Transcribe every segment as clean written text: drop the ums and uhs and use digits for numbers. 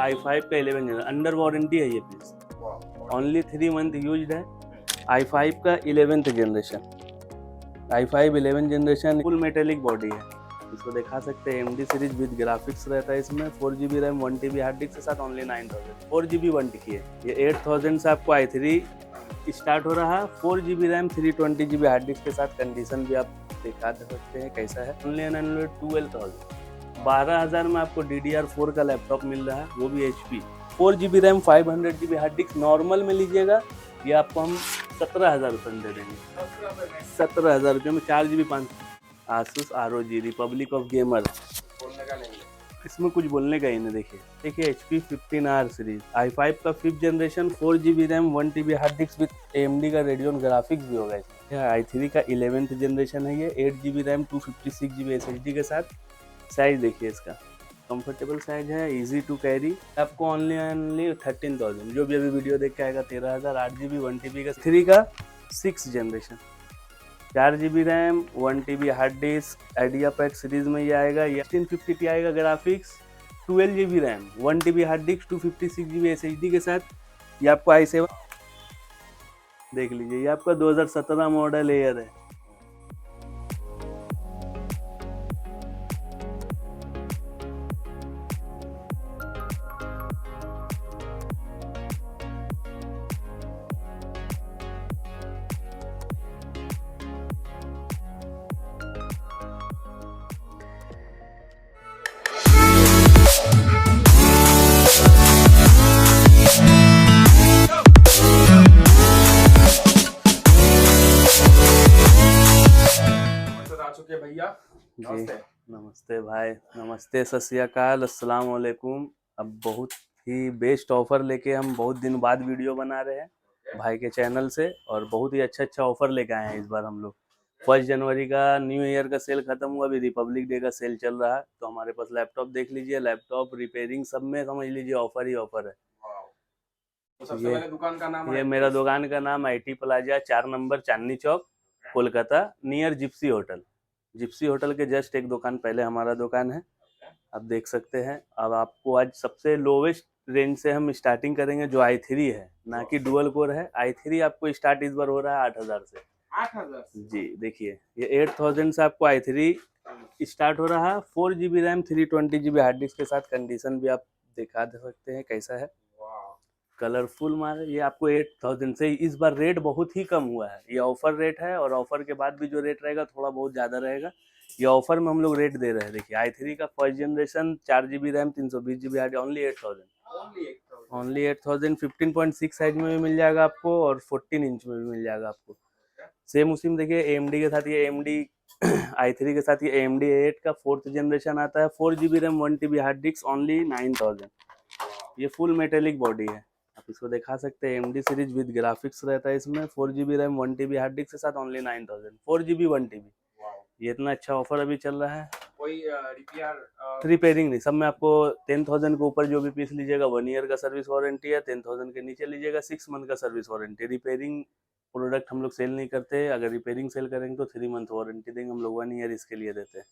i5 का 11 generation, under warranty है ये पीस, ओनली 3 मंथ यूज्ड है। i5 का 11th generation, i5 11 generation, full metallic body है। इसको दिखा सकते हैं, AMD सीरीज विद ग्राफिक्स रहता है इसमें, 4GB RAM 1TB hard disk के साथ, ओनली 9000। 4GB 1TB है ये, 8000 से आपको i3 स्टार्ट हो रहा है। 4GB RAM 320GB hard disk के साथ, कंडीशन भी आप दिखा सकते हैं कैसा है, ओनली 12,000। 12,000 में आपको DDR4 का लैपटॉप मिल रहा है, वो भी HP। 4GB RAM 500GB hard disk normal में लीजिएगा, ये आपको हम 17,000 रुपये में दे देंगे। 17,000 रुपये में 4GB 5। Asus ROG Republic of gamer, बोलने का नहीं है इसमें, कुछ बोलने का ही नहीं। देखिए HP 15R सीरीज, i5 का 5th generation, 4GB RAM 1TB hard disk with AMD का रेडियन ग्राफिक्स भी होगा इसमें। i3 का 11th जनरेशन है ये, 8GB रैम 256GB SSD के साथ। साइज देखिए इसका, कंफर्टेबल साइज है, इजी टू कैरी। आपको ओनली 13,000, जो भी अभी वीडियो देख के आएगा 13,000। 8GB 1TB का 3 का 6th generation, 4GB RAM 1TB hard disk, idea pad series में ये आएगा। ये 1650 Ti का graphics, 12GB RAM 1TB hard disk 256GB SSD के साथ। ये आपको i7 देख लीजिए, ये आपका 2017 मॉडल एयर है। भैया जी नमस्ते भाई, नमस्ते, सत श्री अकाल, अस्सलाम वालेकुम। अब बहुत ही बेस्ट ऑफर लेके हम बहुत दिन बाद वीडियो बना रहे हैं भाई के चैनल से, और बहुत ही अच्छा ऑफर लेके आए हैं इस बार हम लोग। 1 जनवरी का न्यू ईयर का सेल खत्म हुआ, अभी रिपब्लिक डे का सेल चल रहा है, तो हमारे पास लैपटॉप देख लीजिए, लैपटॉप रिपेयरिंग सब में समझ लीजिए ऑफर ही ऑफर है। तो सबसे पहले दुकान का नाम ये मेरा दुकान का नाम IT plaza, 4 number Chandni Chowk, Kolkata, near Gypsy hotel. Gypsy hotel के जस्ट एक दुकान पहले हमारा दुकान है, आप देख सकते हैं। अब आपको आज सबसे लोवेस्ट रेंज से हम स्टार्टिंग करेंगे, जो i3 है, ना कि डुअल कोर है। i3 आपको स्टार्ट इस बार हो रहा है 8,000 से। 8,000 जी देखिए, ये 8,000 से आपको i3 स्टार्ट हो रहा है। 4GB RAM 320GB hard disk के साथ, कंडीशन भी आप दिखा दे सकते हैं कैसा है, कलरफुल माल। ये आपको 8,000 से इस बार रेट बहुत ही कम हुआ है, ये ऑफर रेट है, और ऑफर के बाद भी जो रेट रहेगा थोड़ा बहुत ज़्यादा रहेगा। ये ऑफर में हम लोग रेट दे रहे हैं। देखिए i3 का 1st generation, 4GB RAM 320GB hard, only 8,000। Only 8,000। 15.6 size में भी मिल जाएगा आपको, और 14 इंच में भी मिल जाएगा आपको। सेम उसी में देखिए AMD के साथ, ये AMD i3 के साथ ये AMD A8 का 4th जनरेशन आता है, 4GB RAM 1TB hard disk, only 9,000। ये फुल मेटेलिक बॉडी है, आप इसको दिखा सकते हैं, AMD सीरीज विद ग्राफिक्स रहता है इसमें, 4GB RAM 1TB hard disk के साथ, ओनली 9,000। 4GB 1TB, ये इतना अच्छा ऑफर अभी चल रहा है। कोई रिपेयरिंग नहीं, सब में आपको 10,000 के ऊपर जो भी पीस लीजिएगा 1 ईयर का सर्विस वारंटी है, 10,000 के नीचे लीजिएगा 6 मंथ का सर्विस वारंटी। रिपेयरिंग प्रोडक्ट हम लोग सेल नहीं करते, अगर रिपेयरिंग सेल करेंगे तो 3 मंथ वारंटी देंगे हम लोग, 1 ईयर इसके लिए देते हैं।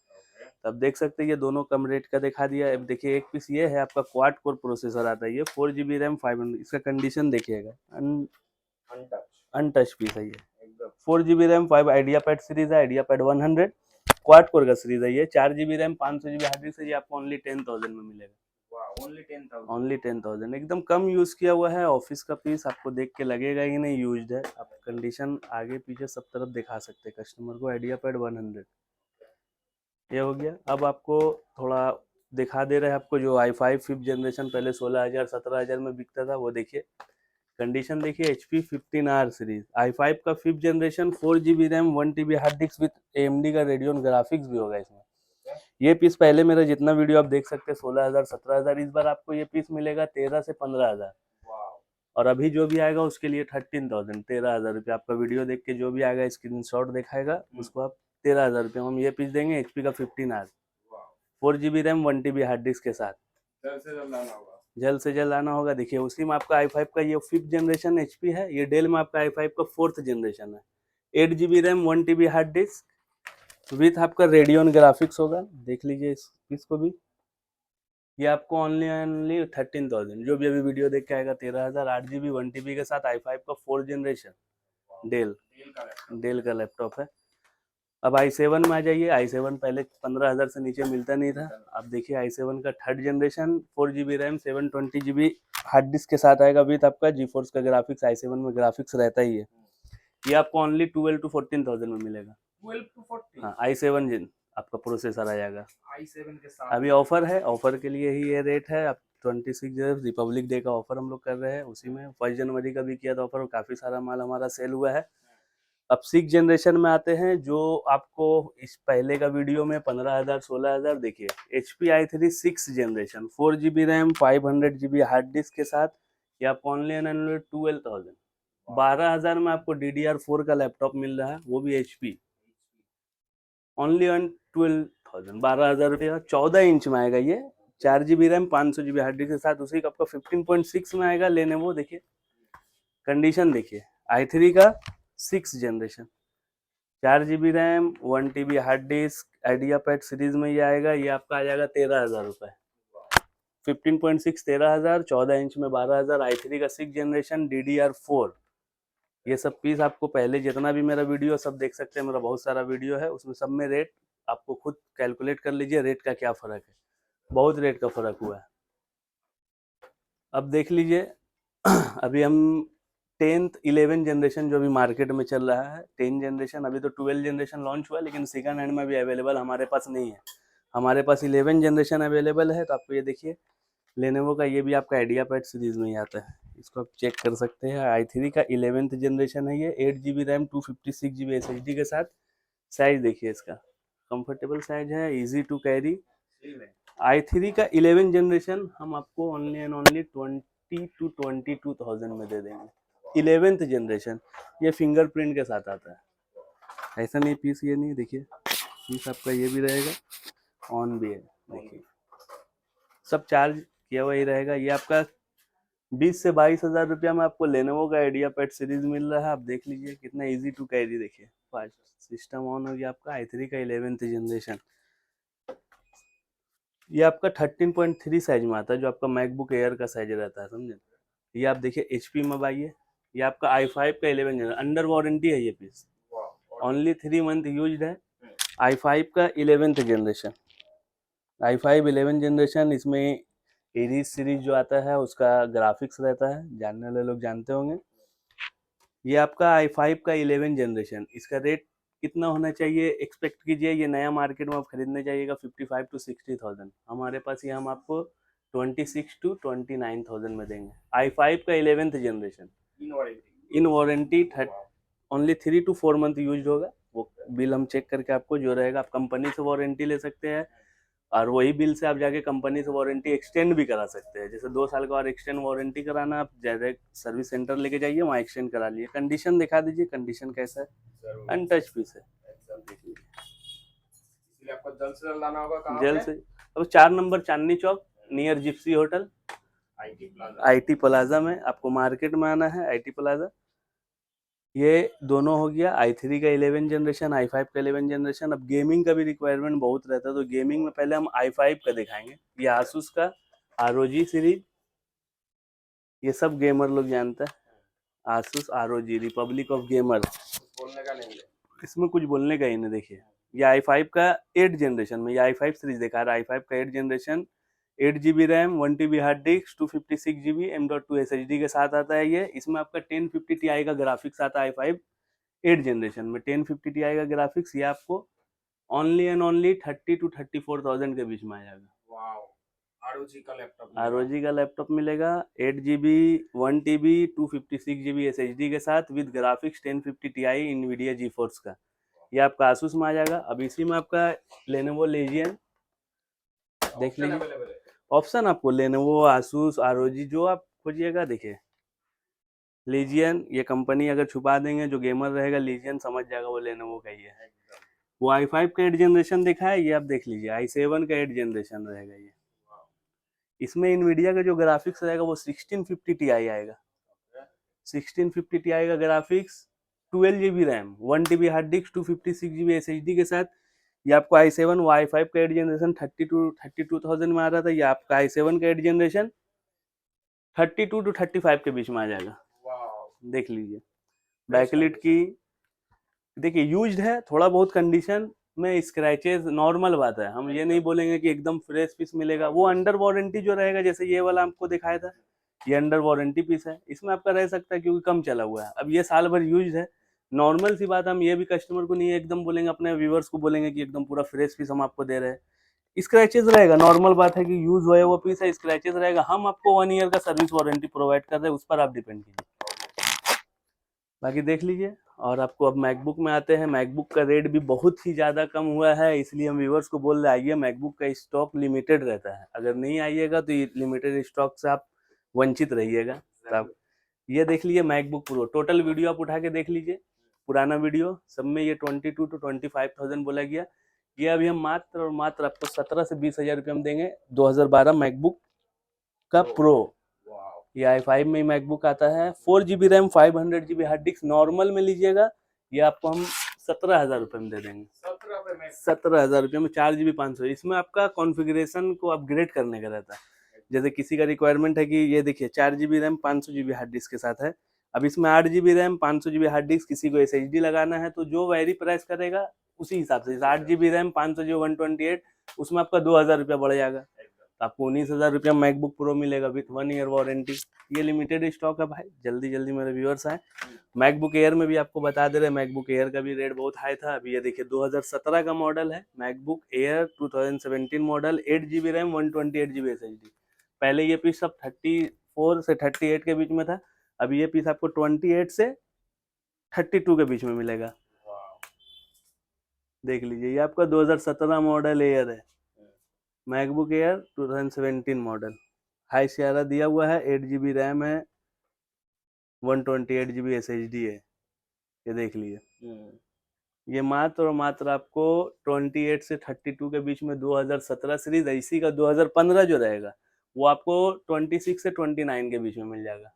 तब देख सकते हैं, ये दोनों कम रेट का दिखा दिया। अब देखिए एक पीस ये है आपका क्वाड कोर प्रोसेसर आता है, ये 4GB रैम 500, इसका कंडीशन देखिएगा, अनटच पीस है ये। 4GB RAM 5 idea pad series है, आइडिया पैड 100 क्वाड कोर का सीरीज है ये। 4GB RAM 500GB hard disk है, ये आपको ओनली 10,000 में मिलेगा। ओनली 10,000, एकदम कम यूज किया हुआ है, ऑफिस का पीस, आपको देख के लगेगा ही नहीं यूज्ड है। आप कंडीशन आगे पीछे सब तरफ दिखा सकते हैं कस्टमर को। आइडिया पैड 100 ये हो गया। अब आपको थोड़ा दिखा दे रहे हैं, आपको जो i5 5th जनरेशन पहले 16,000 17,000 में बिकता था, वो देखिए कंडीशन देखिए। HP 15R सीरीज, i5 का 5th generation, 4GB RAM 1TB hard disk with AMD का रेडियन ग्राफिक्स भी होगा इसमें। ये पीस पहले मेरा जितना वीडियो आप देख सकते हैं 16,000 17,000, इस बार आपको ये पीस मिलेगा 13 से 15,000, और अभी जो भी आएगा उसके लिए 13,000, 13,000 रुपये। आपका वीडियो देख के जो भी आएगा स्क्रीनशॉट दिखाएगा, उसको आप 13,000 रुपये हम ये पीस देंगे। HP का 15R, 4GB RAM 1TB hard disk के साथ, जल्द से जल्द आना होगा। देखिए उसी में आपका i5 का ये 5th जनरेशन HP है, ये डेल में आपका i5 का 4th जनरेशन है, 8GB RAM 1TB hard disk with आपका रेडियन ग्राफिक्स होगा। देख लीजिए इसको भी, ये आपको ओनली 13,000, जो भी अभी वीडियो देख के आएगा 13,000, 8 GB 1 TB के साथ i5 का 4th जनरेशन डेल का लैपटॉप है। अब i7 में आ जाइए। i7 पहले 15,000 से नीचे मिलता नहीं था। अब देखिए i7 का 3rd generation 4 GB RAM 720 GB hard disk के साथ आएगा विद आपका GeForce का ग्राफिक्स। i7 में ग्राफिक्स रहता ही है। ये आपको ओनली 12 to 14,000 में मिलेगा। 12 to 14। हाँ, i7 जिन आपका प्रोसेसर आ जाएगा। i7 के साथ अभी ऑफर है, ऑफर के लिए ही ये रेट है। अब 26 रिपब्लिक डे का ऑफर हम लोग कर रहे हैं, उसी में 1 जनवरी का भी किया था ऑफर और काफ़ी सारा माल हमारा सेल हुआ है। अब 6th जनरेशन में आते हैं, जो आपको इस पहले का वीडियो में 15,000 16,000। देखिए HP i3 6th generation 4 GB RAM 500 GB hard disk के साथ, ये आपको ओनली एंड ओनली 12,000 12,000 में आपको DDR4 का लैपटॉप मिल रहा है, वो भी HP ओनली ऑन 12,000 12,000 रुपये का। 14 इंच में आएगा ये, 4 GB RAM 500 GB hard disk के साथ। उसी का आपका 15.6 में आएगा लेनोवो। देखिए कंडीशन देखिए, i3 का 6th generation 4 GB RAM 1 TB hard disk idea pad series में ये आएगा। ये आपका आ जाएगा 13,000 रुपये। 15.6 13,000, 14 इंच में 12,000, i3 का 6th जनरेशन DDR4। ये सब पीस आपको पहले जितना भी मेरा वीडियो सब देख सकते हैं, मेरा बहुत सारा वीडियो है, उसमें सब में रेट आपको खुद कैलकुलेट कर लीजिए रेट का क्या फ़र्क है। बहुत रेट का फ़र्क हुआ है। अब देख लीजिए अभी हम 10th 11 जनरेशन जो अभी मार्केट में चल रहा है, 10 जनरेशन, अभी तो 12 जनरेशन लॉन्च हुआ है, लेकिन सेकंड हैंड में अभी अवेलेबल हमारे पास नहीं है। हमारे पास 11 जनरेशन अवेलेबल है। तो आपको ये देखिए लेनोवो का, ये भी आपका आइडिया पैड सीरीज में ही आता है, इसको आप चेक कर सकते हैं। i3 का 11th जनरेशन है ये, 8 GB रैम 256 GB SSD के साथ। साइज देखिए इसका, कंफर्टेबल साइज है, इजी टू कैरी। i3 का 11 जनरेशन हम आपको ओनली एंड ओनली 20 to 22,000 में दे देंगे। 11th जनरेशन, ये फिंगरप्रिंट के साथ आता है, ऐसा नहीं पीस ये नहीं। देखिए पीस आपका ये भी रहेगा, ऑन भी है, देखिए सब चार्ज किया हुआ ही रहेगा। ये आपका 20 से 22,000 रुपया में आपको लेनोवो का आइडिया पैड सीरीज मिल रहा है। आप देख लीजिए कितना इजी टू कैरी। देखिए फास्ट सिस्टम ऑन हो गया आपका। i3 का 11th जनरेशन, ये आपका 13.3 साइज में आता है, जो आपका मैकबुक एयर का साइज रहता है, समझे। ये आप देखिए HP में आइए, ये आपका i5 का 11 जनरेशन अंडर वारंटी है। ये पीस ओनली 3 मंथ यूज्ड है। i5 का 11th जनरेशन, i5 11 जनरेशन, इसमें एरीज सीरीज जो आता है उसका ग्राफिक्स रहता है, जानने वाले लोग जानते होंगे। ये आपका i5 का 11 जनरेशन, इसका रेट कितना होना चाहिए एक्सपेक्ट कीजिए। ये नया मार्केट में आप खरीदने जाइएगा 55 to 60,000, हमारे पास ये हम आपको 26 to 29,000 में देंगे। i5 का 11th generation in warranty only 3 to 4 month use होगा। वो बिल हम चेक करके आपको जो रहेगा, आप कंपनी से वारंटी ले सकते हैं, और वही बिल से आप जाके कंपनी से वारंटी एक्सटेंड भी करा सकते हैं। जैसे 2 साल का और एक्सटेंड वारंटी कराना, आप डायरेक्ट सर्विस सेंटर लेके जाइए, वहाँ एक्सटेंड करा लिए। कंडीशन दिखा दीजिए, कंडीशन कैसा है, अनटच पीस है, देख लीजिए। इसलिए आपको जल्द से जल्द लाना होगा। कहाँ जल्द पे? से अब 4 number Chandni Chowk near Gypsy hotel IT plaza में आपको मार्केट में आना है, IT प्लाजा। ये दोनों हो गया i3 का 11 जनरेशन, i5 का 11 जनरेशन। अब गेमिंग का भी रिक्वायरमेंट बहुत रहता है, तो गेमिंग में पहले हम i5 का दिखाएंगे। ये आसूस का ROG सीरीज, ये सब गेमर लोग जानते हैं। Asus ROG Republic of gamer, बोलने का नहीं है, इसमें कुछ बोलने का ही नहीं। देखिए ये i5 का 8 जनरेशन में, ये i5 सीरीज दिखा रहा है। i5 का 8 generation 8 GB RAM 1 TB hard disk 256 GB M.2 SSD के साथ आता है ये। इसमें आपका 1050 Ti का ग्राफिक्स आता है i5 8 जनरेशन में। 1050 Ti का ग्राफिक्स, ये आपको ओनली एंड ओनली 30 to 34,000 के बीच में आ जाएगा। ROG का लैपटॉप ROG का लैपटॉप मिलेगा 8 GB 1 TB 256 GB SSD के साथ with graphics 1050 Ti NVIDIA GeForce का। ये आपका आसूस में आ जाएगा। अब इसी में आपका लेनोवो लेजियन देख लीजिए, ऑप्शन आपको लेनोवो आसूस ROG जो आप खोजिएगा। देखिए लीजियन, ये कंपनी अगर छुपा देंगे, जो गेमर रहेगा लीजियन समझ जाएगा वो लेनोवो का ही है। वो i5 का 8 जनरेशन दिखा है, ये आप देख लीजिए i7 का 8 जनरेशन रहेगा ये। इसमें इनवीडिया का जो ग्राफिक्स रहेगा वो 1650 Ti आएगा। 1650 Ti का graphics 12 GB RAM 1 TB hard disk 256 GB SSD के साथ। ये आपको i7 वो i5 का 8 जनरेशन 32,000 में आ रहा था, ये आपका i7 का 8 जनरेशन 32 to 35 के बीच में आ जाएगा। वाह देख लीजिए बैकलिट की, देखिए यूज्ड है, थोड़ा बहुत कंडीशन में स्क्रैचेस नॉर्मल बात है, हम ये नहीं बोलेंगे कि एकदम फ्रेश पीस मिलेगा। वो अंडर वारंटी जो रहेगा, जैसे ये वाला आपको दिखाया था, ये अंडर वारंटी पीस है, इसमें आपका रह सकता है क्योंकि कम चला हुआ है। अब ये साल भर यूज्ड है, नॉर्मल सी बात, हम ये भी कस्टमर को नहीं एकदम बोलेंगे, अपने व्यूवर्स को बोलेंगे कि एकदम पूरा फ्रेश पीस हम आपको दे रहे हैं। स्क्रैचेस रहेगा, नॉर्मल बात है कि यूज हुआ वो पीस है, स्क्रैचेस रहेगा। हम आपको 1 ईयर का सर्विस वारंटी प्रोवाइड कर रहे हैं, उस पर आप डिपेंड कीजिए। बाकी देख लीजिए। और आपको अब मैकबुक में आते हैं, मैकबुक का रेट भी बहुत ही ज़्यादा कम हुआ है, इसलिए हम व्यूवर्स को बोल रहे आइए, मैकबुक का स्टॉक लिमिटेड रहता है, अगर नहीं आइएगा तो ये लिमिटेड स्टॉक से आप वंचित रहिएगा। तो आप ये देख लीजिए मैकबुक प्रो, टोटल वीडियो आप उठा के देख लीजिए, पुराना वीडियो सब में ये 22 to 25,000 बोला गया। ये अभी हम मात्र और मात्र आपको 17 से 20,000 रुपये हम देंगे 2012 मैकबुक का प्रो। ये i5 में मैकबुक आता है, 4 GB RAM 500 GB hard disk, normal में लीजिएगा ये आपको हम 17,000 रुपये में दे देंगे। 17,000 रुपये में 4 GB 500। इसमें आपका कॉन्फ़िगरेशन को अपग्रेड करने का रहता है, जैसे किसी का रिक्वायरमेंट है कि ये देखिए 4 GB RAM 500 GB hard disk के साथ है, अब इसमें 8 GB RAM 500 GB hard disk, किसी को SSD लगाना है तो जो वैरी प्राइस करेगा उसी हिसाब से, 8 GB रैम 500 GB 128, उसमें आपका 2,000 रुपया बढ़ जाएगा, तो आपको 19,000 रुपया मैकबुक प्रो मिलेगा विथ 1 ईयर वारंटी। ये लिमिटेड स्टॉक है भाई, जल्दी जल्दी मेरे व्यूअर्स आए। मैकबुक एयर में भी आपको बता दे रहे हैं, मैकबुक एयर का भी रेट बहुत हाई था, अभी ये देखिए 2017 का मॉडल है MacBook Air, 2017 model, 8 GB RAM 128 GB SSD। पहले ये पीस सब 34 से 38 के बीच में था, अभी ये पीस आपको 28 से 32 के बीच में मिलेगा। देख लीजिए, ये आपका 2017 मॉडल एयर है, MacBook Air 2017 model, High Sierra दिया हुआ है, 8 GB रैम है, 128 GB SSD है। ये देख लीजिए, ये मात्र और मात्र आपको 28 से 32 के बीच में 2017 सीरीज, इसी का 2015 जो रहेगा वो आपको 26 से 29 के बीच में मिल जाएगा।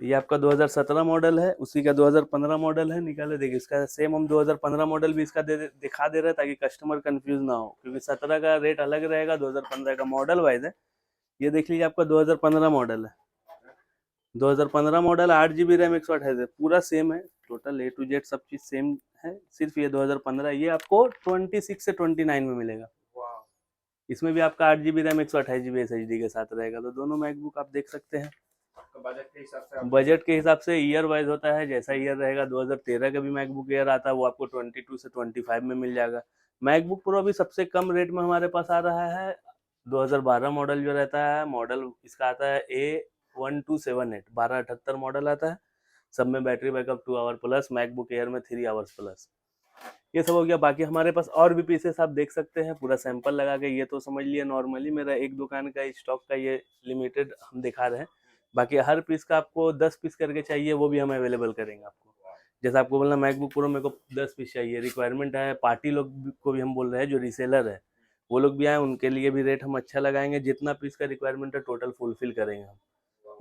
ये आपका 2017 मॉडल है, उसी का 2015 मॉडल है, निकाले देखिए, इसका सेम हम 2015 मॉडल भी इसका दिखा दे रहे हैं ताकि कस्टमर कंफ्यूज ना हो, क्योंकि 17 का रेट अलग रहेगा, 2015 का मॉडल वाइज है। ये देख लीजिए आपका 2015 मॉडल है, 2015 मॉडल, 8 GB रैम 128, पूरा सेम है, टोटल A to Z सब चीज सेम है, सिर्फ ये 2015, ये आपको 26 से 29 में मिलेगा। इसमें भी आपका 8 GB रैम 128 GB SSD के साथ रहेगा। तो दोनों मैकबुक आप देख सकते हैं, बजट के हिसाब से ईयर वाइज होता है, जैसा ईयर रहेगा। 2013 का भी मैकबुक एयर आता है, वो आपको 22 से 25 में मिल जाएगा। मैकबुक प्रो अभी सबसे कम रेट में हमारे पास आ रहा है, 2012 मॉडल जो रहता है, मॉडल इसका आता है A1278, 1278 मॉडल आता है, सब में battery backup 2 hour plus, MacBook Air में 3 आवर्स प्लस। ये सब हो गया। बाकी हमारे पास और भी पीसेस आप देख सकते हैं, पूरा सैंपल लगा के, ये तो समझ लिए नॉर्मली मेरा एक दुकान का स्टॉक का ये लिमिटेड हम दिखा रहे हैं, बाकी हर पीस का आपको 10 पीस करके चाहिए वो भी हम अवेलेबल करेंगे आपको। जैसे आपको बोलना मैकबुक प्रो मेरे को 10 पीस चाहिए, रिक्वायरमेंट है, पार्टी लोग को भी हम बोल रहे हैं, जो रीसेलर है वो लोग भी आए, उनके लिए भी रेट हम अच्छा लगाएंगे, जितना पीस का रिक्वायरमेंट है टोटल फुलफिल करेंगे हम।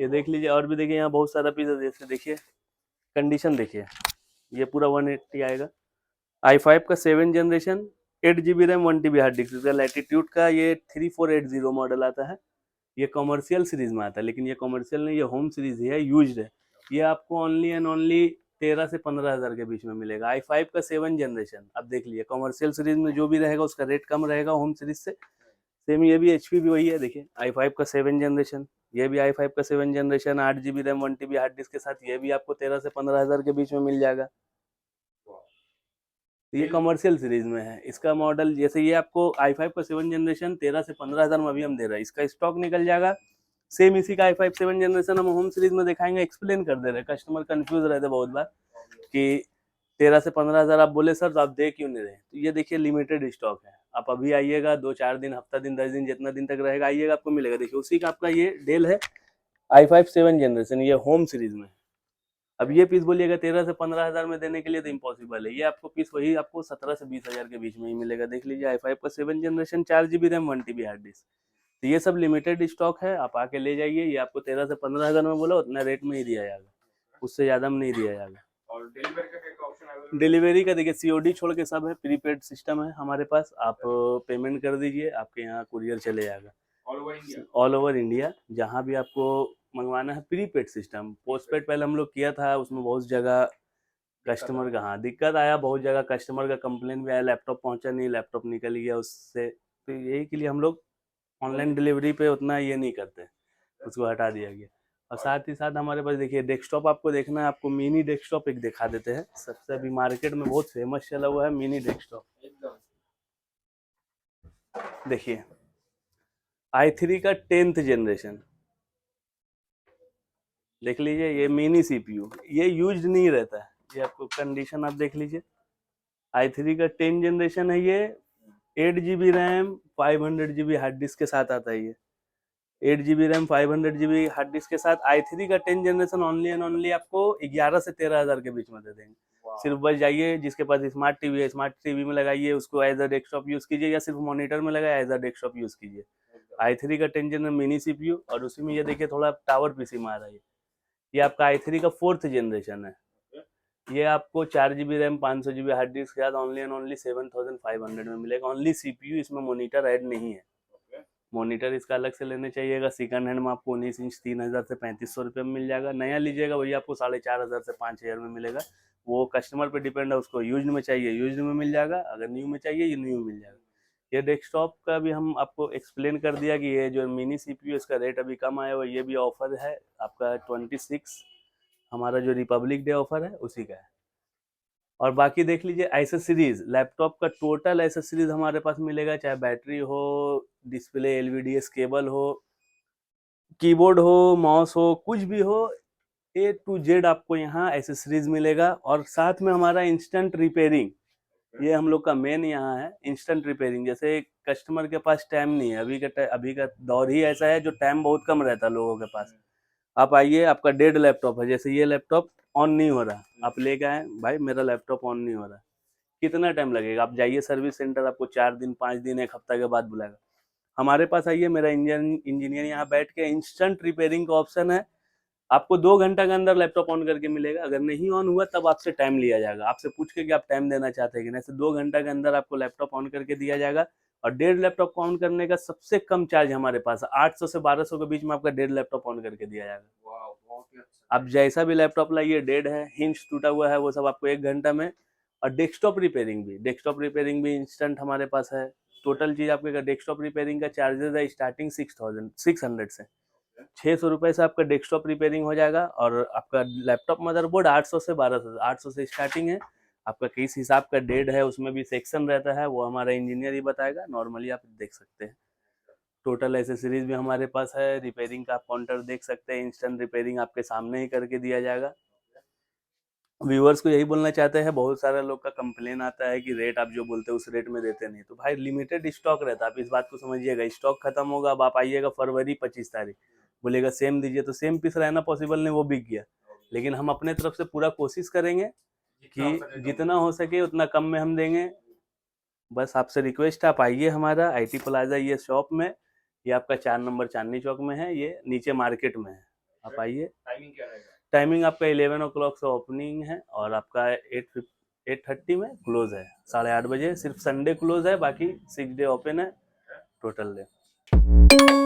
ये देख लीजिए, और भी देखिए यहाँ बहुत सारा पीस है, जैसे देखिए कंडीशन देखिए, ये पूरा 180 आएगा, i5 का 7 generation, 8 GB RAM 1 TB hard disk, इसका लैटिट्यूड का ये 3480 मॉडल आता है, ये कमर्शियल सीरीज में आता है, लेकिन ये कमर्शियल नहीं, ये होम सीरीज है, यूज्ड है। ये आपको ओनली एंड ओनली 13 से 15,000 के बीच में मिलेगा। i5 का 7 जनरेशन, अब देख लीजिए कमर्शियल सीरीज में जो भी रहेगा उसका रेट कम रहेगा होम सीरीज से। सेम ये भी HP भी वही है, देखिए i5 का 7 जनरेशन, ये भी i5 का 7 generation, 8 GB RAM 1 TB hard disk के साथ, ये भी आपको 13 से 15,000 के बीच में मिल जाएगा। ये कमर्शियल सीरीज में है, इसका मॉडल जैसे ये आपको i5 का 7 जनरेशन 13 से 15,000 में अभी हम दे रहे हैं, इसका स्टॉक निकल जाएगा। सेम इसी का i5 7 जनरेशन हम होम सीरीज में दिखाएंगे, एक्सप्लेन कर दे रहे, कस्टमर कंफ्यूज रहते बहुत बार कि 13 से 15,000 आप बोले सर तो आप दे क्यों नहीं रहे। तो ये देखिए लिमिटेड स्टॉक है, आप अभी आइएगा, 2-4 दिन, हफ्ता दिन, 10 दिन, जितना दिन तक रहेगा आइएगा, आपको मिलेगा। देखिए उसी का आपका ये डेल है i5 7 जनरेशन, ये होम सीरीज में। अब ये पीस बोलिएगा 13 से 15,000 में देने के लिए तो इम्पॉसिबल है, ये आपको पीस वही आपको 17 से 20,000 के बीच में ही मिलेगा। देख लीजिए i5 का 7 generation, 4 GB RAM 1 TB hard disk, तो ये सब लिमिटेड स्टॉक है, आप आके ले जाइए। ये आपको 13 से 15,000 में बोला उतना रेट में ही दिया जाएगा, उससे ज़्यादा में नहीं दिया जाएगा। और डिलीवरी का क्या ऑप्शन अवेलेबल? डिलीवरी का देखिए सीओडी छोड़ के सब है, प्रीपेड सिस्टम है हमारे पास। आप पेमेंट कर दीजिए, आपके यहाँ कुरियर चले जाएगा all over India? All over India. जहाँ भी आपको मंगवाना है, प्रीपेड सिस्टम। पोस्टपेड पहले हम लोग किया था, उसमें बहुत जगह कस्टमर का हाँ दिक्कत आया, बहुत जगह कस्टमर का कंप्लेन भी आया, लैपटॉप पहुंचा नहीं, लैपटॉप निकल गया उससे। तो यही के लिए हम लोग ऑनलाइन डिलीवरी पे उतना ये नहीं करते, उसको हटा दिया गया। और साथ ही साथ हमारे पास देखिए डेस्कटॉप आपको देखना है, आपको मिनी डेस्कटॉप एक दिखा देते हैं। सबसे अभी मार्केट में बहुत फेमस चला हुआ है मिनी डेस्कटॉप। एकदम देखिए i3 का 10th जनरेशन देख लीजिए, ये मिनी सीपीयू, ये यूज्ड नहीं रहता है। ये आपको कंडीशन आप देख लीजिए, i3 का 10 जनरेशन है ये। 8 GB RAM 500 GB hard disk के साथ आता है ये। 8 GB RAM 500 GB hard disk के साथ i3 का 10 जनरेशन ओनली एंड ओनली आपको 11 से 13 हज़ार के बीच में दे देंगे। सिर्फ बस जाइए, जिसके पास स्मार्ट टीवी है स्मार्ट टीवी में लगाइए, उसको एज अ डेस्कटॉप यूज कीजिए, या सिर्फ मॉनिटर में लगाए एज अ डेस्कटॉप यूज कीजिए। i3 का 10 जनरेशन मिनी सीपीयू, और उसी में ये देखिए थोड़ा टावर पीसी में आ रहा है। ये आपका i3 का 4th जनरेशन है। ये आपको 4 GB RAM 500 GB hard disk के साथ ओनली एंड ओनली 7500 में मिलेगा। ओनली सीपीयू, इसमें मॉनिटर ऐड नहीं है। मॉनिटर इसका अलग से लेने चाहिएगा। सेकंड हैंड में आपको 19 इंच 3000 से 3500 रुपये में मिल जाएगा। नया लीजिएगा वही आपको 4500 से 5000 में मिलेगा। वो कस्टमर पे डिपेंड है, उसको यूज्ड में चाहिए यूज्ड में मिल जाएगा, अगर न्यू में चाहिए ये न्यू मिल जाएगा। ये डेस्कटॉप का भी हम आपको एक्सप्लेन कर दिया कि ये जो मिनी सीपीयू इसका रेट अभी कम आया हुआ, ये भी ऑफर है आपका 26, हमारा जो रिपब्लिक डे ऑफर है उसी का है। और बाकी देख लीजिए एसेसरीज, लैपटॉप का टोटल एसेसरीज हमारे पास मिलेगा, चाहे बैटरी हो, डिस्प्ले, एलवीडीएस केबल हो, कीबोर्ड हो, माउस हो, कुछ भी हो, ए टू जेड आपको यहाँ एसेसरीज मिलेगा। और साथ में हमारा इंस्टेंट रिपेयरिंग, ये हम लोग का मेन यहाँ है। इंस्टेंट रिपेयरिंग, जैसे कस्टमर के पास टाइम नहीं है, अभी का दौर ही ऐसा है जो टाइम बहुत कम रहता है लोगों के पास। आप आइए, आपका डेड लैपटॉप है, जैसे ये लैपटॉप ऑन नहीं हो रहा, आप लेके आए, भाई मेरा लैपटॉप ऑन नहीं हो रहा, कितना टाइम लगेगा? आप जाइए सर्विस सेंटर, आपको 4 दिन 5 दिन 1 हफ्ता के बाद बुलाएगा। हमारे पास आइए, मेरा इंजीनियर यहाँ बैठ के इंस्टेंट रिपेयरिंग का ऑप्शन है। आपको 2 घंटा के अंदर लैपटॉप ऑन करके मिलेगा। अगर नहीं ऑन हुआ तब आपसे टाइम लिया जाएगा, आपसे पूछ के कि आप टाइम देना चाहते हैं कि नहीं। 2 घंटा के अंदर आपको लैपटॉप ऑन करके दिया जाएगा। और डेढ़ लैपटॉप को ऑन करने का सबसे कम चार्ज हमारे पास है, 800 से 1200 के बीच में आपका डेढ़ लैपटॉप ऑन करके दिया जाएगा। वाह, बहुत ही अच्छा। आप जैसा भी लैपटॉप लाइए, डेड है, हिंज टूटा हुआ है, वो सब आपको 1 घंटा में। और डेस्कटॉप रिपेयरिंग भी इंस्टेंट हमारे पास है। टोटल चीज आपके डेस्कटॉप रिपेयरिंग का चार्जेस है स्टार्टिंग 600 से 600 रुपये से आपका डेस्कटॉप रिपेयरिंग हो जाएगा। और आपका लैपटॉप मदरबोर्ड 800 से 1200, 800 से स्टार्टिंग है। आपका किस हिसाब का डेड है उसमें भी सेक्शन रहता है, वो हमारा इंजीनियर ही बताएगा, नॉर्मली आप देख सकते हैं। टोटल एसेसरीज भी हमारे पास है। रिपेयरिंग का आप काउंटर देख सकते हैं, इंस्टेंट रिपेयरिंग आपके सामने ही करके दिया जाएगा। व्यूअर्स को यही बोलना चाहते हैं, बहुत सारे लोग का कंप्लेन आता है कि रेट आप जो बोलते हैं उस रेट में देते नहीं। तो भाई लिमिटेड स्टॉक रहता है, आप इस बात को समझिएगा। स्टॉक खत्म होगा, अब आप आइएगा फरवरी 25 तारीख, बोलेगा सेम दीजिए, तो सेम पीस रहना पॉसिबल नहीं, वो बिक गया। लेकिन हम अपने तरफ से पूरा कोशिश करेंगे कि जितना हो सके उतना कम में हम देंगे। बस आपसे रिक्वेस्ट है, आप आइए हमारा आईटी प्लाजा ये शॉप में, ये आपका 4 नंबर चांदनी चौक में है, ये नीचे मार्केट में है। आप आइए। टाइमिंग क्या रहेगा? टाइमिंग आपका 11 o'clock से ओपनिंग है और आपका 8:30 में क्लोज है, 8:30 बजे। सिर्फ संडे क्लोज है, बाकी 6 डे ओपन है, टोटल डे।